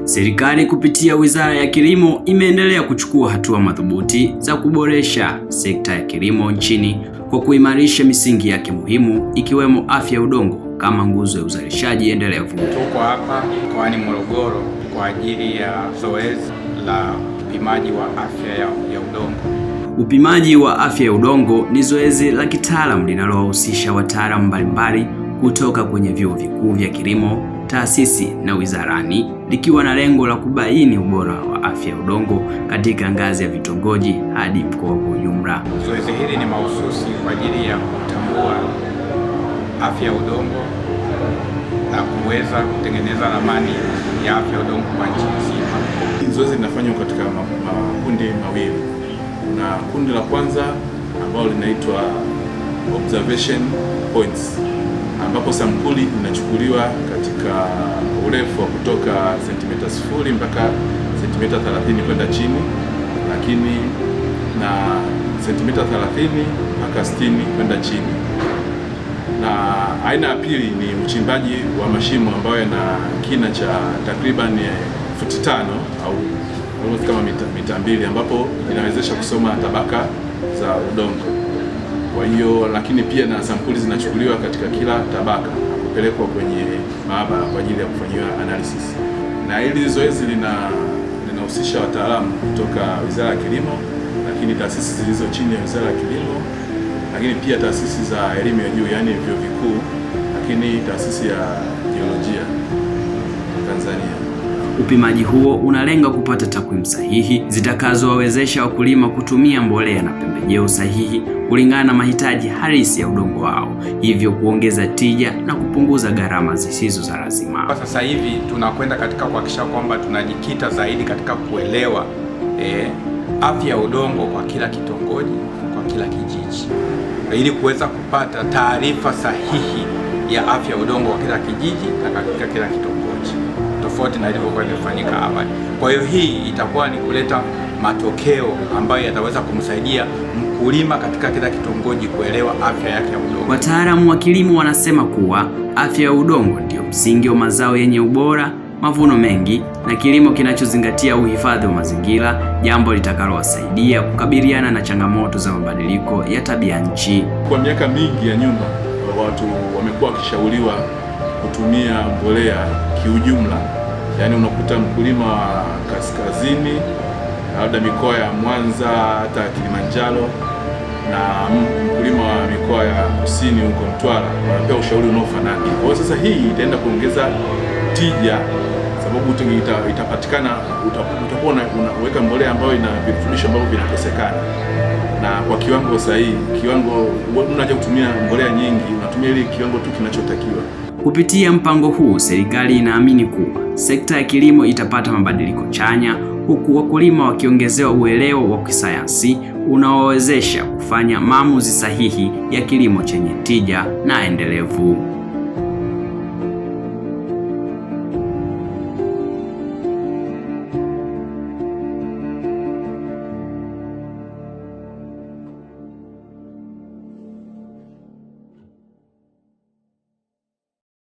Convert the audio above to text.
Serikali kupitia Wizara ya Kilimo imeendelea kuchukua hatua madhubuti za kuboresha sekta ya kilimo nchini kwa kuimarisha misingi yake muhimu ikiwemo afya ya udongo kama nguzo ya uzalishaji endelevu. Tuko hapa mkoani Morogoro kwa ajili ya zoezi la upimaji wa afya ya udongo. Upimaji wa afya ya udongo ni zoezi la kitaalamu linalohusisha wataalamu mbalimbali kutoka kwenye vyuo vikuu vya kilimo, taasisi na wizarani, likiwa na lengo la kubaini ubora wa afya ya udongo katika ngazi ya vitongoji hadi mkoa kwa ujumla. Zoezi hili ni mahususi kwa ajili ya kutambua afya ya udongo na kuweza kutengeneza ramani ya afya ya udongo kwa nchi nzima. Zoezi linafanywa katika makundi mawili. Kuna kundi la kwanza ambalo linaitwa observation points, ambapo sampuli inachukuliwa katika urefu wa kutoka sentimita 0 mpaka sentimita 30 kwenda chini, lakini na sentimita 30 mpaka 60 kwenda chini. Na aina ya pili ni uchimbaji wa mashimo ambayo yana kina cha takriban futi 5 au kama mita 2, ambapo inawezesha kusoma tabaka za udongo. Kwa hiyo lakini pia na sampuli zinachukuliwa katika kila tabaka kupelekwa kwenye maabara kwa ajili ya kufanyiwa analysis. Na hili zoezi linahusisha wataalamu kutoka Wizara ya Kilimo, lakini taasisi zilizo chini ya Wizara ya Kilimo, lakini pia taasisi za elimu ya juu, yani vyuo vikuu, lakini taasisi ya jiolojia Tanzania. Upimaji huo unalenga kupata takwimu sahihi zitakazowawezesha wakulima kutumia mbolea na pembejeo sahihi kulingana na mahitaji halisi ya udongo wao, hivyo kuongeza tija na kupunguza gharama zisizo za lazima. Kwa sasa hivi tunakwenda katika kuhakikisha kwamba tunajikita zaidi katika kuelewa afya ya udongo kwa kila kitongoji, kwa kila kijiji, ili kuweza kupata taarifa sahihi ya afya ya udongo kwa kila kijiji na katika kila kitongoji, tofauti na ilivyokuwa imefanyika awali. Kwa hiyo hii itakuwa ni kuleta matokeo ambayo yataweza kumsaidia mkulima katika kila kitongoji kuelewa afya yake ya udongo. Wataalamu wa kilimo wanasema kuwa afya ya udongo ndio msingi wa mazao yenye ubora, mavuno mengi na kilimo kinachozingatia uhifadhi wa mazingira, jambo litakalowasaidia kukabiliana na changamoto za mabadiliko ya tabia nchi. Kwa miaka mingi ya nyuma, watu wamekuwa wakishauriwa kutumia mbolea kiujumla. Yaani unakuta mkulima wa kaskazini, labda mikoa ya Mwanza hata Kilimanjaro, na mkulima wa mikoa ya kusini huko Mtwara wanapewa ushauri unaofanana. Kwa hiyo sasa hii itaenda kuongeza tija, sababu itapatikana, utakuwa unaweka mbolea ambayo ina virutubisho ambavyo vinakosekana na kwa kiwango sahihi. Kiwango unaje kutumia mbolea nyingi, unatumia ile kiwango tu kinachotakiwa. Kupitia mpango huu, serikali inaamini kuwa sekta ya kilimo itapata mabadiliko chanya, huku wakulima wakiongezewa uelewa wa kisayansi unaowezesha kufanya maamuzi sahihi ya kilimo chenye tija na endelevu.